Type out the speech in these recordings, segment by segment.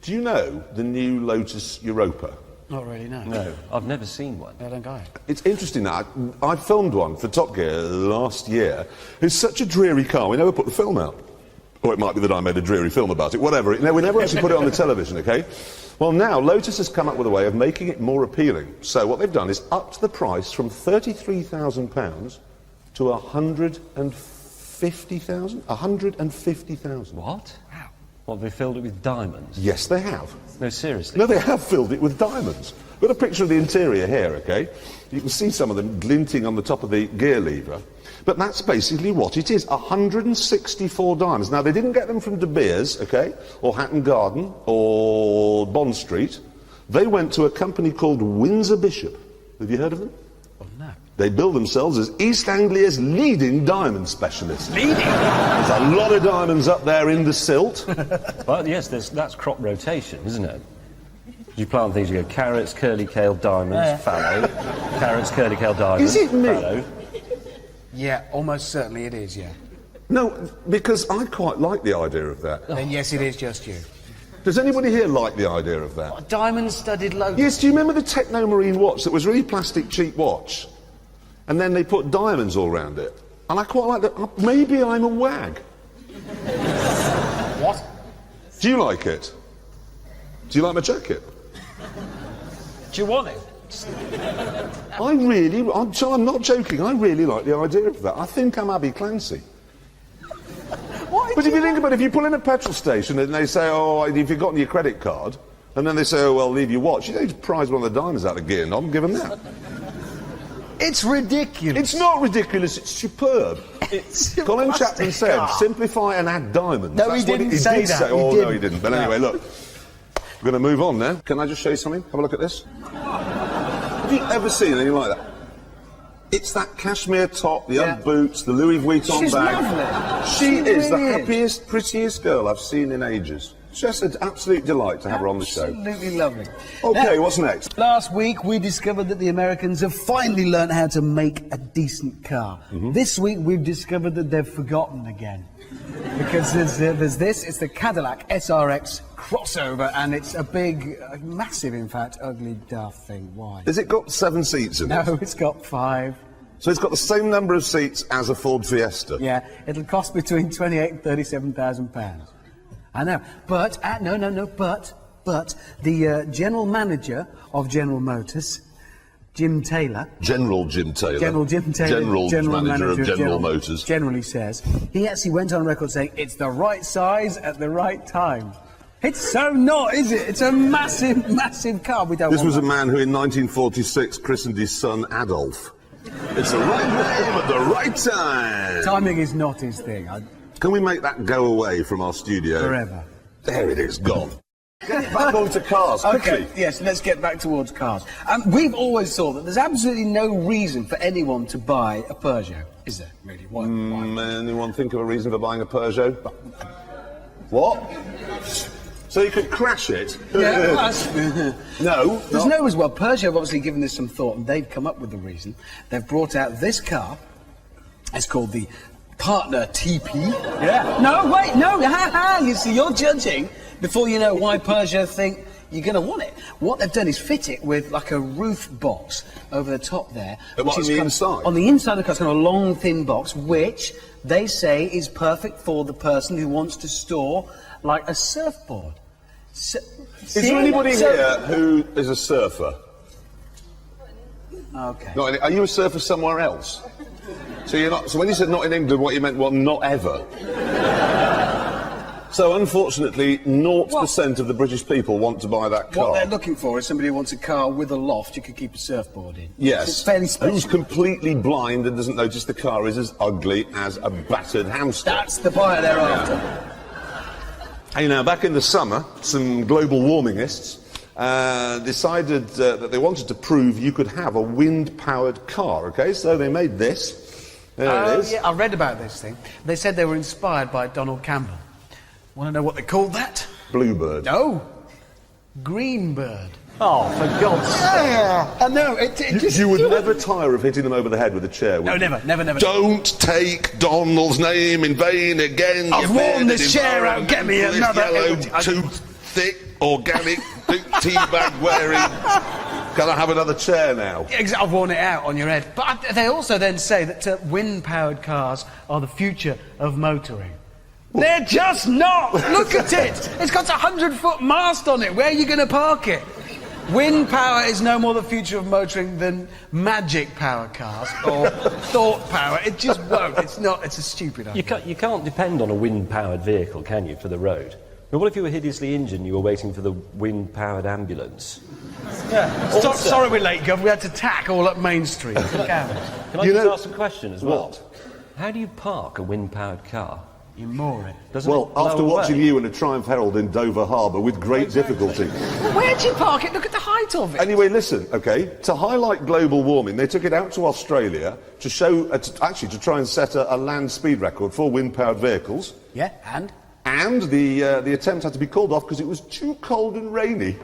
Do you know the new Lotus Europa? Not really, no. No, I've never seen one. I don't go. It's interesting that I filmed one for Top Gear last year. It's such a dreary car, we never put the film out. Or it might be that I made a dreary film about it, whatever. We never actually put it on the television, okay? Well, now Lotus has come up with a way of making it more appealing. So what they've done is upped the price from £33,000 to £150,000. £150,000. What? Wow. What, they filled it with diamonds? Yes, they have. No, seriously? No, they have filled it with diamonds. I've got a picture of the interior here, okay? You can see some of them glinting on the top of the gear lever. But that's basically what it is, 164 diamonds. Now, they didn't get them from De Beers, okay, or Hatton Garden, or Bond Street. They went to a company called Windsor Bishop. Have you heard of them? Oh, no. They bill themselves as East Anglia's leading diamond specialist. Leading? There's a lot of diamonds up there in the silt. Well, yes, that's crop rotation, isn't it? You plant things, you go carrots, curly kale, diamonds, fallow. Carrots, curly kale, diamonds, Is it me? fallow. Yeah, almost certainly it is, yeah. No, because I quite like the idea of that. Then yes, it is just you. Does anybody here like the idea of that? A diamond-studded Lotus. Yes, do you remember the Technomarine watch that was a really plastic cheap watch? And then they put diamonds all around it. And I quite like that. Maybe I'm a wag. What? Do you like it? Do you like my jacket? Do you want it? I'm not joking, I really like the idea of that. I think I'm Abby Clancy. But if you think about it, if you pull in a petrol station and they say, oh, have you got your credit card? And then they say, oh, well, leave your watch. You don't just prize one of the diamonds out of the gear knob and give them that. It's ridiculous. It's not ridiculous, it's superb. Colin Chapman said, simplify and add diamonds. No, he didn't say that. Oh, no, he didn't. But anyway, look. We're going to move on now. Can I just show you something? Have a look at this. Have you ever seen anything like that? It's that cashmere top, the UGG boots, the Louis Vuitton She's bag. lovely. She is the really happiest, prettiest girl I've seen in ages. Just an absolute delight to have her on the show. Absolutely lovely. Okay, Now, what's next? Last week we discovered that the Americans have finally learned how to make a decent car. This week we've discovered that they've forgotten again. Because there's this, it's the Cadillac SRX crossover, and it's a big, massive, in fact, ugly, daft thing. Why? Has it got 7 seats in it? No, it's got 5. So it's got the same number of seats as a Ford Fiesta? Yeah, it'll cost between £28,000 and £37,000. I know, but, but the general manager of General Motors, Jim Taylor. General Jim Taylor. General Jim Taylor. General manager of General Motors. Generally says. He actually went on record saying it's the right size at the right time. It's so not, is it? It's a massive, massive car. We don't This want was that. a man who in 1946 christened his son Adolf. It's the right name at the right time. Timing is not his thing. Can we make that go away from our studio? Forever. There it is, gone. Get back onto cars, quickly. Okay, yes, let's get back towards cars. We've always thought that there's absolutely no reason for anyone to buy a Peugeot, is there, really? Why? Anyone think of a reason for buying a Peugeot? What? So you could crash it? Yeah, No. there's no as well. Peugeot have obviously given this some thought, and they've come up with the reason. They've brought out this car. It's called the Partner TP. Yeah. No, wait, no, you see, you're judging before you know why Peugeot think you're going to want it. What they've done is fit it with like a roof box over the top there. What, on the inside? On the inside of the car, it's got a long, thin box, which they say is perfect for the person who wants to store, like, a surfboard. Is there anybody here who is a surfer? Okay. Are you a surfer somewhere else? So you're not. So when you said not in England, what you meant, well, not ever. So unfortunately, 0% of the British people want to buy that car. What they're looking for is somebody who wants a car with a loft you could keep a surfboard in. Yes. It's fairly special. Who's completely blind and doesn't notice the car is as ugly as a battered hamster. That's the buyer they're after. Hey, now, back in the summer, some global warmingists decided that they wanted to prove you could have a wind-powered car, OK? So they made this. There it is. Yeah, I read about this thing. They said they were inspired by Donald Campbell. Want to know what they called that? Bluebird. No. Greenbird. Oh, for God's sake. Yeah, I know. You would never tire of hitting them over the head with a chair, would No, you? never. Don't take Donald's name in vain again. I've worn this chair out. Get me another. Yellow thick, organic, tea bag wearing. Can I have another chair now? Yeah, I've worn it out on your head. But they also then say that wind-powered cars are the future of motoring. They're just not! Look at it! It's got a 100-foot mast on it. Where are you going to park it? Wind power is no more the future of motoring than magic power cars or thought power. It just won't. It's not. It's a stupid idea. You can't depend on a wind-powered vehicle, can you, for the road? But what if you were hideously injured and you were waiting for the wind-powered ambulance? Yeah. Sorry we're late, Gov. We had to tack all up Main Street. Can I just ask a question as well? What? How do you park a wind-powered car? You moor it. Doesn't it After blow watching away? you in a Triumph Herald in Dover Harbour with great difficulty. Well, where'd you park it? Look at the height of it. Anyway, listen, okay, to highlight global warming, they took it out to Australia to show, actually to try and set a land speed record for wind-powered vehicles. Yeah, and? And the attempt had to be called off because it was too cold and rainy.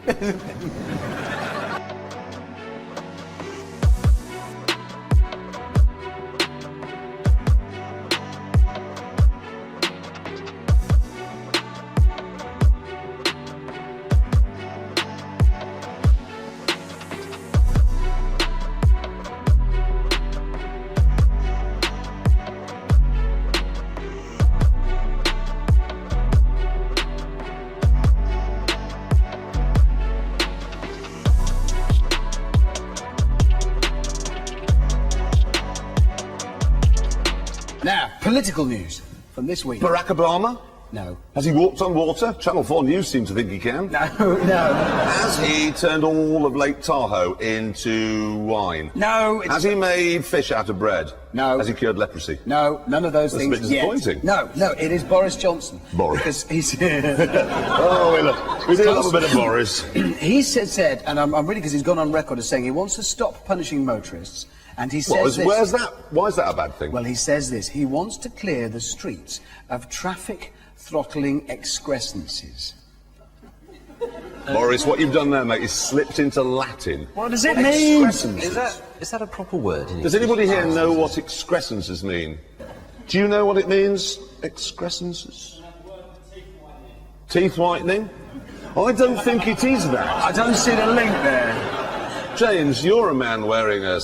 Now, political news from this week. Barack Obama? No. Has he walked on water? Channel 4 News seem to think he can. No. Has he turned all of Lake Tahoe into wine? No. Has he made fish out of bread? No. Has he cured leprosy? No, none of those That's a things bit yet. disappointing. No, it is Boris Johnson. Boris. Because he's... Oh, we do love a bit of Boris. He said, and I'm really, because he's gone on record as saying he wants to stop punishing motorists, and he says this. Where's that? Why is that a bad thing? Well, he says this. He wants to clear the streets of traffic throttling excrescences. Boris, what you've done there, mate, is slipped into Latin. What does it mean? Excrescences. Is that a proper word? Does anybody here know what excrescences mean? Do you know what it means? Excrescences? Teeth whitening? I don't think it is that. I don't see the link there. James, you're a man wearing a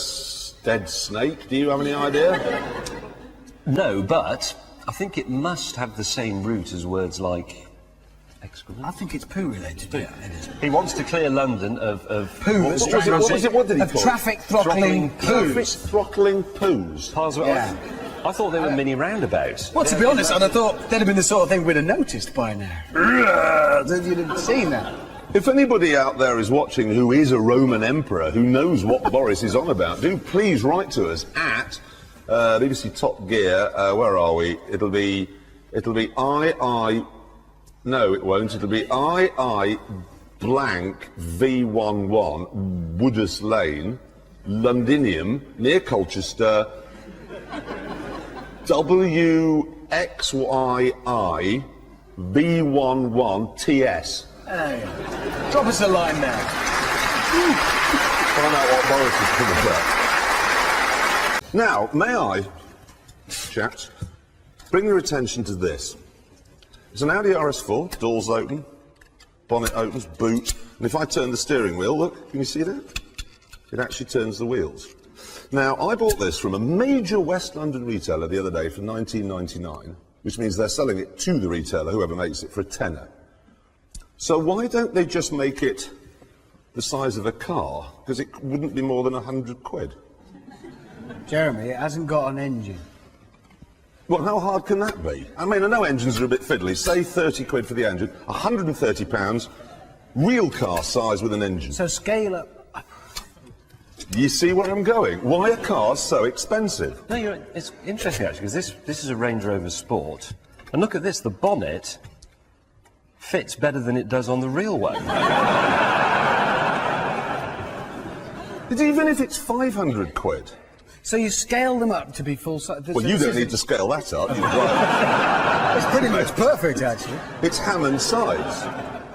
dead snake. Do you have any idea? No, but I think it must have the same root as words like excrement. I think it's poo related. Yeah, it is. He wants to clear London of Poo. What was it? What did he Of call it? traffic throttling Traffic poos. throttling poos. Yeah. I thought they were mini roundabouts. Well, to be honest, I'd have thought that'd have been the sort of thing we'd have noticed by now. You'd have seen that. If anybody out there is watching who is a Roman emperor who knows what Boris is on about, do please write to us at BBC Top Gear. Where are we? It'll be No, it won't. It'll be II blank V11 Woodus Lane, Londinium, near Colchester. WXYI V11TS. Hey. Drop us a line now. Find out what Boris is talking about. Now, may I, chaps, bring your attention to this. It's an Audi RS4, doors open, bonnet opens, boot, and if I turn the steering wheel, look, can you see that? It actually turns the wheels. Now, I bought this from a major West London retailer the other day for £19.99, which means they're selling it to the retailer, whoever makes it, for a tenner. So why don't they just make it the size of a car? Because it wouldn't be more than £100. Jeremy, it hasn't got an engine. Well, how hard can that be? I mean, I know engines are a bit fiddly. Say £30 for the engine, £130, real car size with an engine. So scale up. You see where I'm going? Why are cars so expensive? No, it's interesting actually, because this is a Range Rover Sport. And look at this, the bonnet fits better than it does on the real one. Even if it's £500. So you scale them up to be full size. Well, you don't need to scale that up. It's pretty much perfect, actually. It's Hammond size.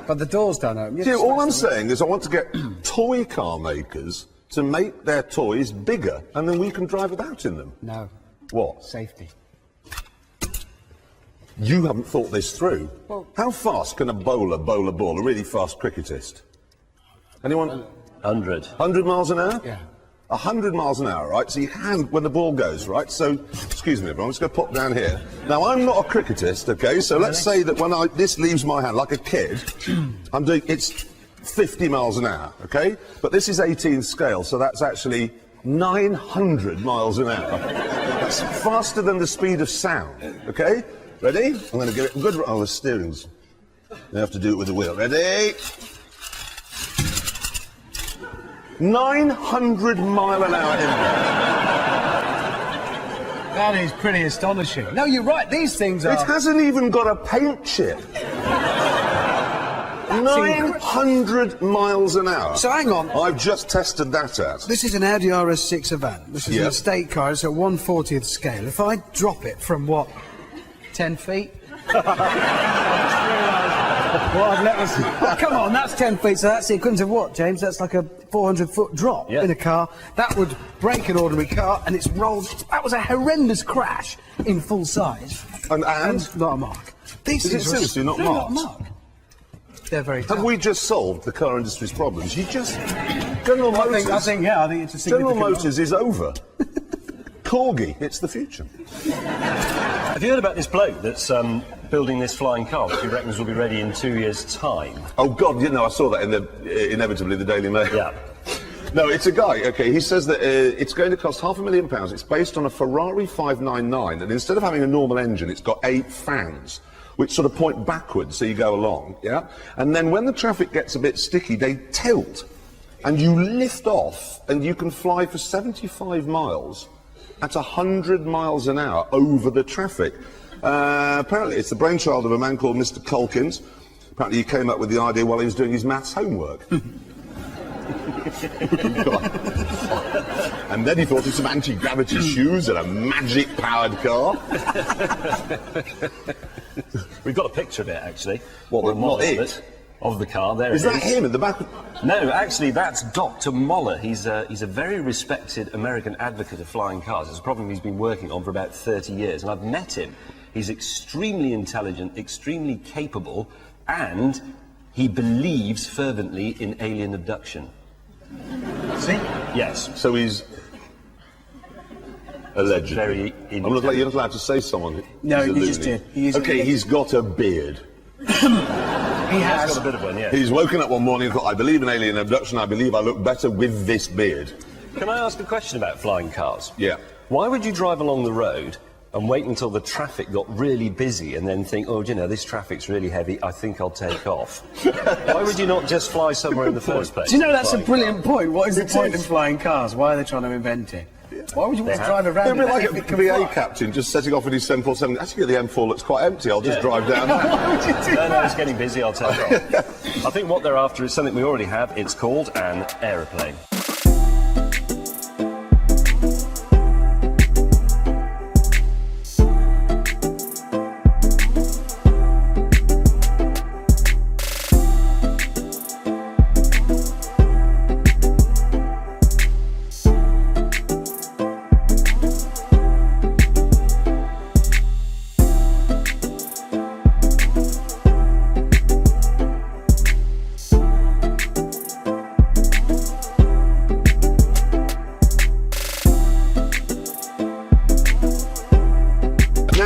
But the doors don't open. See, all I'm saying is I want to get toy car makers to make their toys bigger, and then we can drive about in them. No. What? Safety. You haven't thought this through. Well, how fast can a bowler bowl a ball, a really fast cricketist? Anyone? 100. 100 miles an hour? Yeah. 100 miles an hour, right? So you hand when the ball goes, right? So, excuse me, everyone, I'm just going to pop down here. Now, I'm not a cricketist, okay? So let's say that when this leaves my hand, like a kid, I'm doing, it's 50 miles an hour, okay? But this is 18 scale, so that's actually 900 miles an hour. That's faster than the speed of sound, okay? Ready? I'm going to give it a good... Oh, the steering's... You have to do it with the wheel. Ready? 900 mile an hour impact. That is pretty astonishing. No, you're right, these things are... It hasn't even got a paint chip. 900 miles an hour. So hang on. I've just tested that out. This is an Audi RS6 Avant. This is an estate car. It's at 1/40th scale. If I drop it from, what, 10 feet? Well, I've never seen... Oh, come on, that's 10 feet, so that's the equivalent of what, James? That's like a 400-foot drop in a car. That would break an ordinary car, and it's rolled... That was a horrendous crash in full size. And? Not a mark. Is it seriously not marked? Not a mark. They're very tough. Have we just solved the car industry's problems? You just... General Motors... I think it's a significant... General Motors is over. Corgi, it's the future. Have you heard about this bloke that's building this flying car, which he reckons will be ready in 2 years' time? Oh, God, you know, I saw that in inevitably, the Daily Mail. Yeah. No, it's a guy, okay, he says that it's going to cost £500,000. It's based on a Ferrari 599, and instead of having a normal engine, it's got 8 fans, which sort of point backwards, so you go along, yeah? And then when the traffic gets a bit sticky, they tilt, and you lift off, and you can fly for 75 miles at 100 miles an hour over the traffic. Apparently, it's the brainchild of a man called Mr. Culkins. Apparently, he came up with the idea while he was doing his maths homework. And then he thought of some anti-gravity shoes and a magic-powered car. We've got a picture of it, actually. What, or a not model it? Of the car. There Is it that him in the back? No, actually, that's Dr. Moller. He's a very respected American advocate of flying cars. It's a problem he's been working on for about 30 years, and I've met him. He's extremely intelligent, extremely capable, and he believes fervently in alien abduction. See? Yes. So he's... Allegedly. Very you're not allowed to say someone. No, you just did. Okay, he's got a beard. He has. Got a bit of one, yeah. He's woken up one morning and thought, I believe in alien abduction, I believe I look better with this beard. Can I ask a question about flying cars? Yeah. Why would you drive along the road and wait until the traffic got really busy and then think, oh, you know, this traffic's really heavy, I think I'll take off? Why would you not just fly somewhere in the first place? Do you know, that's a brilliant point. What is the point of flying cars? Why are they trying to invent it? Why would you want to drive around? It'd be like a BA captain just setting off with his 747. Actually, the M4 looks quite empty. I'll just drive down there. No, it's getting busy. I'll take off. I think what they're after is something we already have. It's called an aeroplane.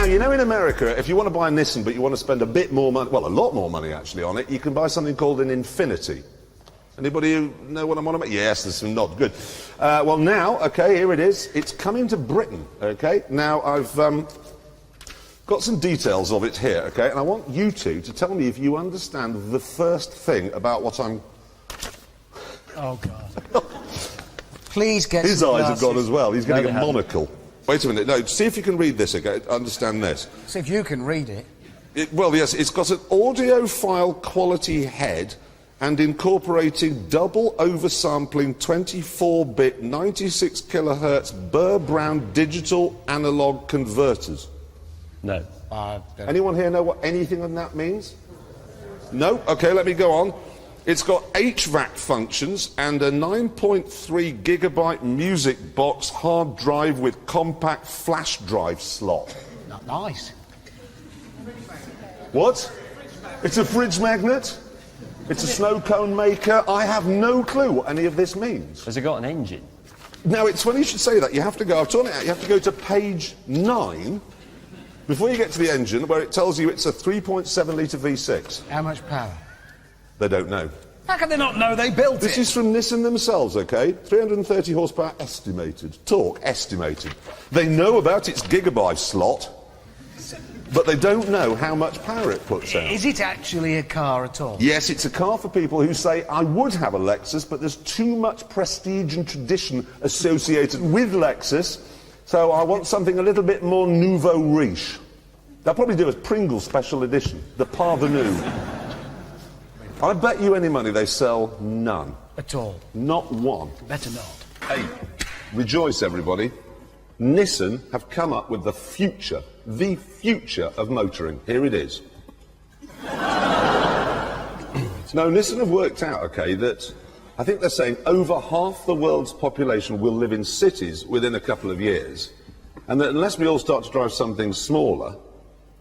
You know, in America, if you want to buy a Nissan but you want to spend a bit more money, well, a lot more money actually on it, you can buy something called an Infinity. Anybody who know what I'm on about? Yes, there's some not good. Well, now, okay, here it is. It's coming to Britain, okay? Now, I've got some details of it here, okay? And I want you two to tell me if you understand the first thing about what I'm... Oh, God. Please get His some eyes glasses. have gone as well. He's getting No, a they haven't. monocle. Wait a minute. No, see if you can read this, okay? Understand this. See if you can read it. Well, yes, it's got an audiophile quality head and incorporating double oversampling 24-bit 96 kilohertz Burr Brown digital analog converters. No. Anyone here know what anything of that means? No? Okay, let me go on. It's got HVAC functions and a 9.3 gigabyte music box hard drive with compact flash drive slot. Not nice. What? It's a fridge magnet? It's a snow cone maker? I have no clue what any of this means. Has it got an engine? Now, it's funny you should say that. You have to go, I've torn it out, you have to go to page 9 before you get to the engine, where it tells you it's a 3.7 litre V6. How much power? They don't know. How can they not know they built This it? is from Nissan themselves, OK? 330 horsepower estimated. Torque estimated. They know about its gigabyte slot, but they don't know how much power it puts out. Is it actually a car at all? Yes, it's a car for people who say, I would have a Lexus, but there's too much prestige and tradition associated with Lexus, so I want something a little bit more nouveau riche. They'll probably do a Pringle special edition, the parvenu. I bet you any money they sell none. At all? Not one. Better not. Hey, rejoice everybody. Nissan have come up with the future of motoring. Here it is. No, Nissan have worked out, OK, that I think they're saying over half the world's population will live in cities within a couple of years, and that unless we all start to drive something smaller,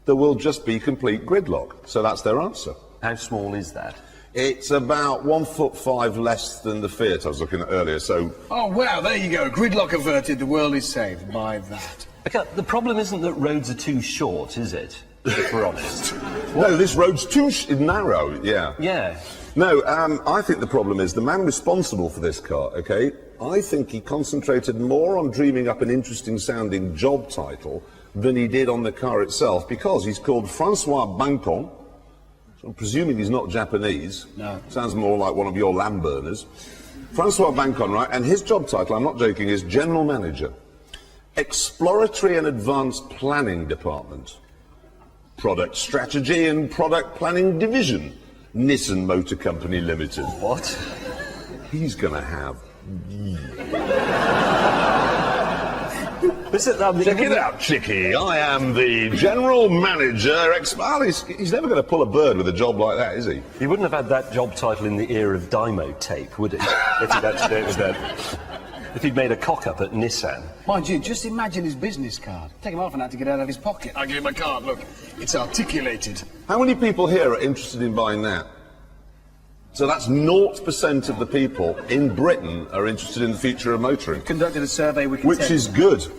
there will just be complete gridlock. So that's their answer. How small is that? It's about 1.5 less than the Fiat I was looking at earlier, so... Oh, wow, there you go. Gridlock averted, the world is saved by that. Okay, the problem isn't that roads are too short, is it? If we're honest. No, this road's too narrow, yeah. Yeah. No, I think the problem is the man responsible for this car, OK? I think he concentrated more on dreaming up an interesting-sounding job title than he did on the car itself, because he's called Francois Bancon. So I'm presuming he's not Japanese. No. Sounds more like one of your lamb burners. Francois Bancon, right? And his job title, I'm not joking, is General Manager. Exploratory and Advanced Planning Department. Product Strategy and Product Planning Division. Nissan Motor Company Limited. What? He's gonna have... Check it out, Chicky. I am the General Manager. Well, he's never going to pull a bird with a job like that, is he? He wouldn't have had that job title in the era of Dymo tape, would he? If he'd had to do it with that. If he'd made a cock-up at Nissan. Mind you, just imagine his business card. Take him half an hour to get out of his pocket. I'll give you my card, look. It's articulated. How many people here are interested in buying that? So that's 0% of the people in Britain are interested in the future of motoring. Conducted a survey, we can Which tell. is good.